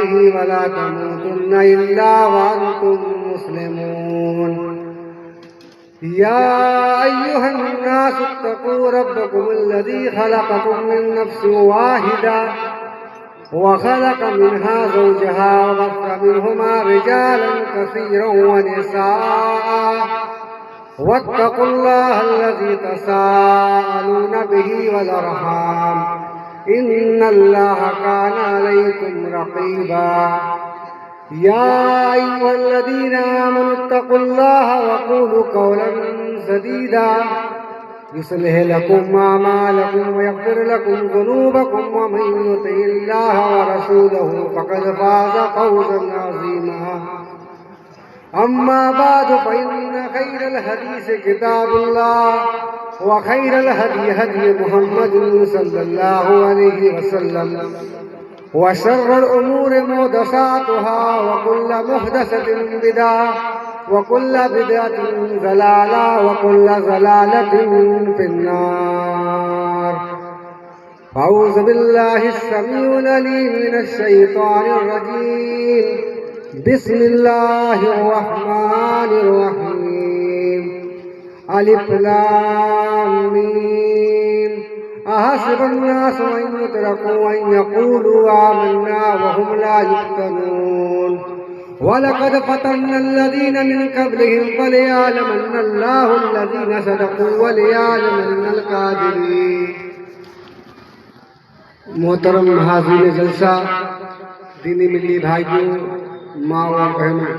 عليه ولا تموتن إلا وأنتم مسلمون. يا أيها الناس اتقوا ربكم الذي خلقكم من نفس واحدة وخلق منها زوجها وبث منهما رجالا كثيرا ونساء واتقوا الله الذي تساءلون به والأرحام إن الله كان عليكم رقيبا. يا أيها الذين آمنوا اتقوا الله وقولوا قولا سديدا يصلح لكم أعمالكم ويغفر لكم ذنوبكم ومن يطع الله ورسوله فقد فاز فوزا عظيما. أما بعد فإن خير الحديث كتاب الله وخير الهدي هدي محمد صلى الله عليه وسلم وشر الأمور محدثاتها وكل محدثة بدعة وكل بدعة ضلالة وكل ضلالة في النار. أعوذ بالله السميع العليم من الشيطان الرجيم. بسم الله الرحمن الرحيم. ألف لام ميم. أحسب الناس أن يتركوا أن يقولوا آمنا وهم لا يفتنون. ولقد فتنا الذين من قبلهم فليعلمن الله الذين صدقوا وليعلمن الكاذبين. محترم حاضرین جلسہ، دینی ملی بھائیوں، ماں اور بہنوں،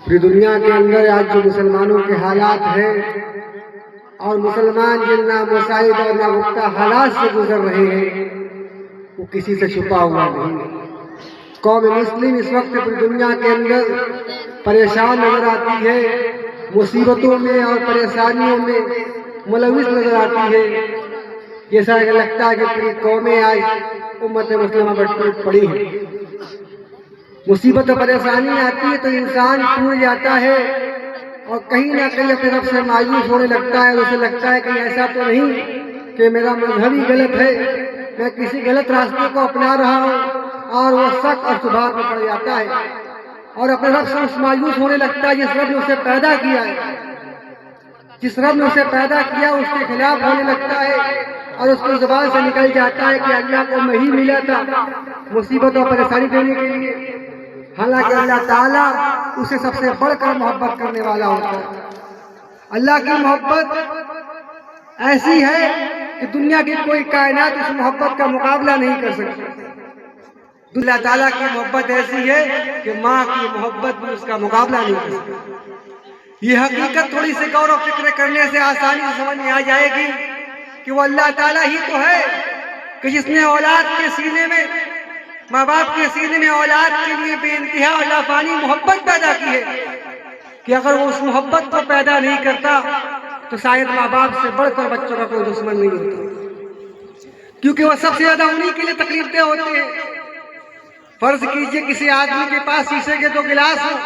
پوری دنیا کے اندر آج جو مسلمانوں کے حالات ہیں اور مسلمان جن نامساعد اور ناگفتہ حالات سے گزر رہے ہیں وہ کسی سے چھپا ہوا نہیں. قوم مسلم اس وقت پوری دنیا کے اندر پریشان نظر آتی ہے، مصیبتوں میں اور پریشانیوں میں ملوث نظر آتی ہے. جیسا کہ لگتا ہے کہ پوری قومیں آج امت مسلمہ پر پڑی ہیں. مصیبت و پریشانی آتی ہے تو انسان ٹوٹ جاتا ہے اور کہیں نہ کہیں اپنے رب سے مایوس ہونے لگتا ہے. اسے لگتا ہے کہ ایسا تو نہیں کہ میرا مذہب ہی غلط ہے، میں کسی غلط راستے کو اپنا رہا ہوں، اور وہ شک اور شبہات میں پڑ جاتا ہے اور اپنے رب سے اس مایوس ہونے لگتا ہے جس رب نے اسے پیدا کیا ہے. جس رب نے اسے پیدا کیا اس کے خلاف ہونے لگتا ہے اور اس کی زبان سے نکل جاتا ہے کہ اللہ کو میں ہی ملا تھا مصیبت اور پریشانی دینے کے لیے، حالانکہ اللہ تعالیٰ اسے سب سے بڑھ کر محبت کرنے والا ہوتا ہے. اللہ کی محبت ایسی ہے کہ دنیا کی کوئی کائنات اس محبت کا مقابلہ نہیں کر سکتی. اللہ تعالیٰ کی محبت ایسی ہے کہ ماں کی محبت بھی اس کا مقابلہ نہیں کر سکتی. یہ حقیقت تھوڑی سی غور و فکر کرنے سے آسانی سے سمجھ میں آ جائے گی کہ وہ اللہ تعالیٰ ہی تو ہے کہ جس نے اولاد کے سینے میں، ماں باپ کے سینے میں اولاد کے لیے بے انتہا اور لافانی محبت پیدا کی ہے کہ اگر وہ اس محبت کو پیدا نہیں کرتا تو شاید ماں باپ سے بڑھ کر بچوں کا کوئی دشمن نہیں ہوتا، کیونکہ وہ سب سے زیادہ انہی کے لیے تکلیف دہ ہوتے ہیں. فرض کیجئے کسی آدمی کے پاس شیشے کے 2 گلاس ہو،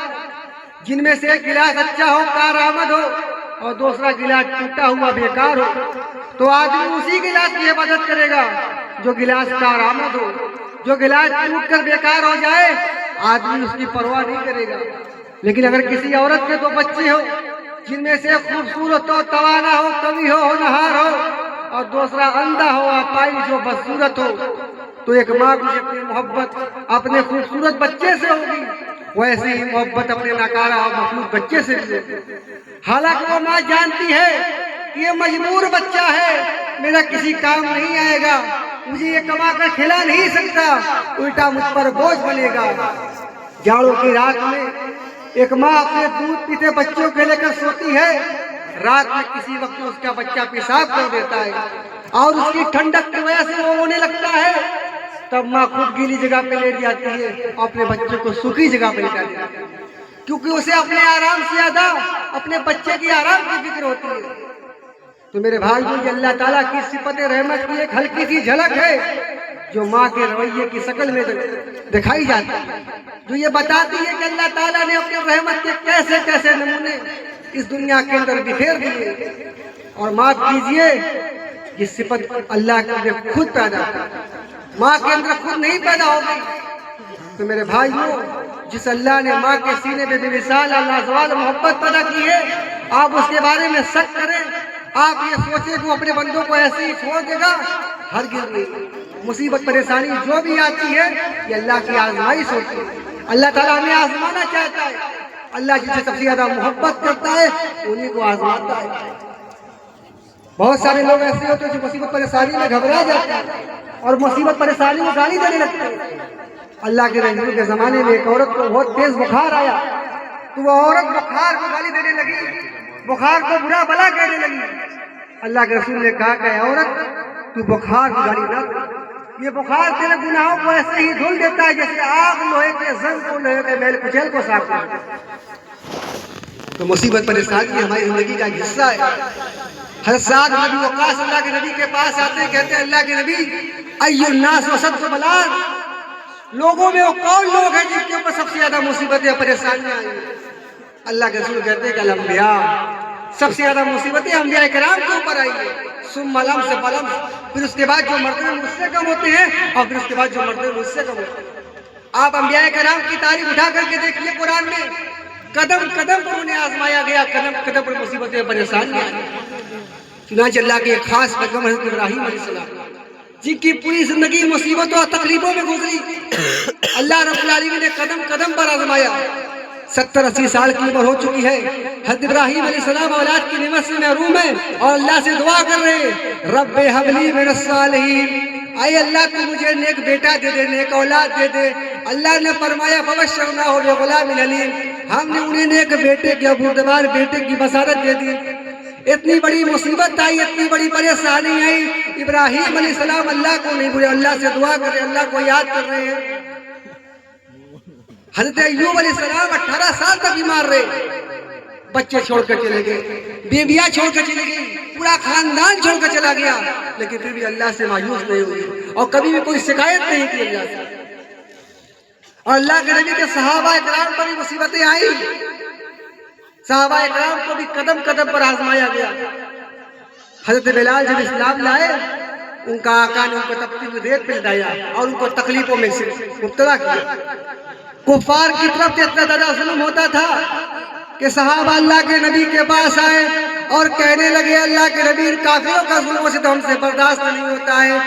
جن میں سے ایک گلاس اچھا ہو، کارآمد ہو، اور دوسرا گلاس ٹوٹا ہوا بیکار ہو، تو آدمی اسی گلاس کی حفاظت کرے گا جو گلاس کارآمد ہو. جو گلاس ٹوٹ کر بیکار ہو جائے آدمی اس کی پرواہ نہیں کرے گا. لیکن اگر کسی عورت کے 2 بچے ہو، جن میں سے ایک خوبصورت ہو، توانا ہو، قوی ہو، ہونہار ہو، اور دوسرا اندھا ہو، اپائش ہو، بدصورت ہو، تو ایک ماں کی اپنی محبت اپنے خوبصورت بچے سے ہوگی، ویسے ہی محبت اپنے ناکارہ اور مخلوق بچے سے بھی ہوگی. حالانکہ وہ ماں جانتی ہے کہ یہ مجبور بچہ ہے، میرا کسی کام نہیں آئے گا، مجھے یہ کما کر کھلا نہیں سکتا، الٹا مجھ پر بوجھ بنے گا. جاڑوں کی رات میں ایک ماں اپنے دودھ پیتے بچوں کو لے کر سوتی ہے، رات میں کسی وقت اس کا بچہ پیشاب کر دیتا ہے اور اس کی ٹھنڈک کی وجہ سے وہ رونے لگتا ہے، تب ماں خود گیلی جگہ پہ لیٹ جاتی ہے اور اپنے بچے کو سوکھی جگہ پہ لٹا دیتی ہے، کیونکہ اسے اپنے آرام سے زیادہ اپنے بچے کی آرام کی فکر ہوتی ہے. تو میرے بھائیوں، یہ اللہ تعالیٰ کی صفت رحمت کی ایک ہلکی سی جھلک ہے جو ماں کے رویے کی شکل میں دکھائی جاتی ہے، جو یہ بتاتی ہے کہ اللہ تعالیٰ نے اپنے رحمت کے کیسے کیسے نمونے اس دنیا کے اندر بکھیر دیے. اور معاف کیجئے، یہ صفت اللہ کی خود پیدا کی. ماں کے اندر خود نہیں پیدا ہوگی۔ تو میرے بھائیوں، جس اللہ نے ماں کے سینے پہ بے مثال لازوال محبت پیدا کی ہے، آپ اس کے بارے میں شک کریں، آپ یہ سوچیں کہ وہ اپنے بندوں کو ایسے ہی چھوڑ دے گا؟ ہرگز نہیں۔ مصیبت پریشانی جو بھی آتی ہے یہ اللہ کی آزمائش ہوتی ہے۔ اللہ تعالیٰ ہمیں آزمانا چاہتا ہے۔ اللہ جس سے سب سے زیادہ محبت کرتا ہے انہیں کو آزماتا ہے۔ بہت سارے لوگ ایسے ہوتے ہیں جو مصیبت پریشانی میں گھبرا جاتے ہیں اور مصیبت پریشانی میں گالی دینے لگتے ہیں۔ اللہ کے رسول کے زمانے میں ایک عورت کو بہت تیز بخار آیا تو وہ عورت بخار کو گالی دینے لگی، بخار کو برا بلا کہنے لگی۔ اللہ کے رسول نے کہا کہ اے عورت، تو بخار کو گالی نہ دے، یہ بخار تیرے گناہوں کو ایسے ہی دھل دیتا ہے جیسے آگ لوہے کے زنگ کو، لوہے کے میل کچیل کو صاف کرتا ہے۔ تو مصیبت پریشانی ہماری زندگی کا ایک حصہ ہے۔ حضرت سعد بن ابی وقاص اللہ کے نبی کے پاس آتے ہیں، کہتے ہیں اللہ کے نبی، ای الناس اشد بلاء، لوگوں میں وہ کون لوگ ہیں جن کے اوپر سب سے زیادہ مصیبتیں پریشانیاں آئی؟ اللہ کے رسول کہتے ہیں کہ الانبیاء، سب سے زیادہ مصیبتیں انبیاء کرام کے اوپر آئی ہیں، ثم لمس فلمس، پھر اس کے بعد جو مرتبے مجھ سے کم ہوتے ہیں اور پھر اس کے بعد جو مرتبے مجھ سے کم ہوتے ہیں۔ آپ انبیاء کرام کی تاریخ اٹھا کر کے دیکھیے، قرآن میں قدم قدم پر انہیں آزمایا گیا، قدم قدم پر مصیبتیں پریشانیاں آئی۔ چنانچہ اللہ کے ایک خاص پیغمبر حضرت ابراہیم علیہ السلام، جن کی پوری زندگی مصیبتوں اور تکلیفوں میں گزری، اللہ رب العالمین نے قدم قدم پر آزمایا۔ 70-80 سال کی عمر ہو چکی ہے، حضرت ابراہیم علیہ السلام اولاد کی نعمت سے محروم ہیں اور اللہ سے دعا کر رہے ہیں، رب ہب لی من الصالحین، اے اللہ تو مجھے نیک بیٹا دے دے، نیک اولاد دے دے۔ اللہ نے فرمایا فبشرناہ بغلام علیم، ہم نے انہیں نیک بیٹے کی، ابودار بیٹے کی بشارت دے دی۔ اتنی بڑی مصیبت آئی، اتنی بڑی پریشانی آئی، ابراہیم علیہ السلام اللہ کو نہیں بھولے، اللہ سے دعا کر رہے، اللہ کو یاد کر رہے ہیں۔ حضرت ایوب علیہ السلام 18 سال تک بیمار رہے، بچے چھوڑ کر چلے گئے، بیویاں چھوڑ کر چلی گئی، پورا خاندان چھوڑ کر چلا گیا، لیکن پھر بھی اللہ سے مایوس نہیں ہوئی اور کبھی بھی کوئی شکایت نہیں کی اللہ سے۔ اور اللہ کے نبی کے صحابہ اکرام پر بھی مصیبتیں آئیں، صحابہ اکرام کو بھی قدم قدم پر آزمایا گیا۔ حضرت بلال جب اسلام لائے، ان کا آقا نے ان کو تپتی ہوئی ریت پہ لٹایا اور ان کو تکلیفوں میں سے مبتلا کیا۔ کفار کی طرف سے اتنا زیادہ ظلم ہوتا تھا کہ صحابہ اللہ کے نبی کے پاس آئے اور کہنے لگے اللہ کے نبی، کافروں کا ظلم سے تو ہم سے برداشت نہیں ہوتا ہے،